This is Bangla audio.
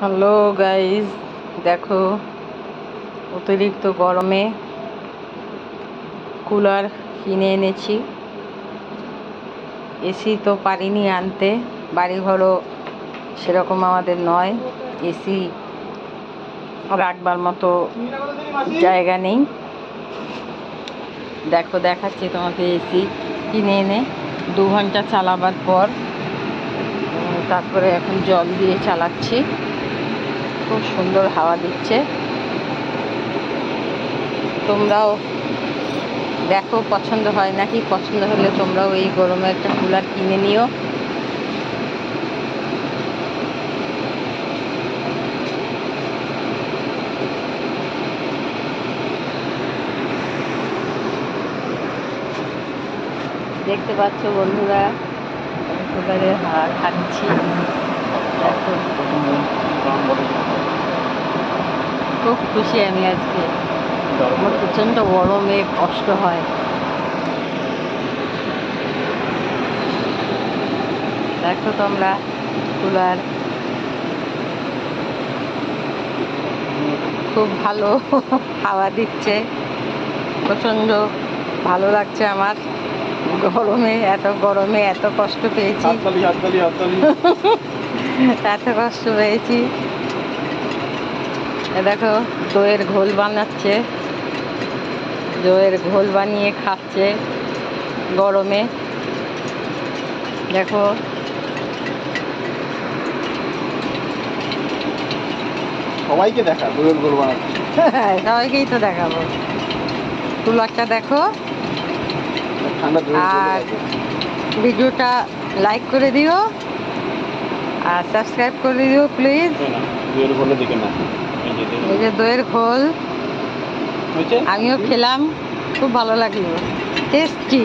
হ্যালো গাইস, দেখো অতিরিক্ত গরমে কুলার কিনে এনেছি। এসি তো পারিনি আনতে, বাড়িঘরও সেরকম আমাদের নয়, এসি রাখবার মতো জায়গা নেই। দেখো দেখাচ্ছি তোমাকে এসি কিনে এনে 2 ঘন্টা চালাবার পর তারপরে এখন জল দিয়ে চালাচ্ছি। খুব সুন্দর হাওয়া দিচ্ছে। তোমরাও দেখো পছন্দ হয় নাকি, পছন্দ হলে তোমরাও এই গরমে একটা কুলার কিনে নিও। দেখতে পাচ্ছ বন্ধুরা, কুলারের হাওয়া খাচ্ছি। দেখো খুব খুশি আমি আজকে। আমার প্রচণ্ড গরমে কষ্ট হয়। দেখো তোমরা কুলার খুব ভালো হাওয়া দিচ্ছে, প্রচণ্ড ভালো লাগছে আমার। গরমে এত কষ্ট পেয়েছি, এত কষ্ট পেয়েছি। দেখো দইয়ের ঘোল বানাচ্ছে, দইয়ের ঘোল বানিয়ে খাচ্ছে গরমে। দেখো সবাইকে দেখা দইয়ের ঘোল বানাচ্ছে। সবাইকেই তো দেখাবো। কুলারটা দেখো, আর ভিডিওটা লাইক করে দিও আর সাবস্ক্রাইব করে দিও প্লিজ। এই যে দইয়ের ঘোল আমিও খেলাম, খুব ভালো লাগলো, টেস্টি।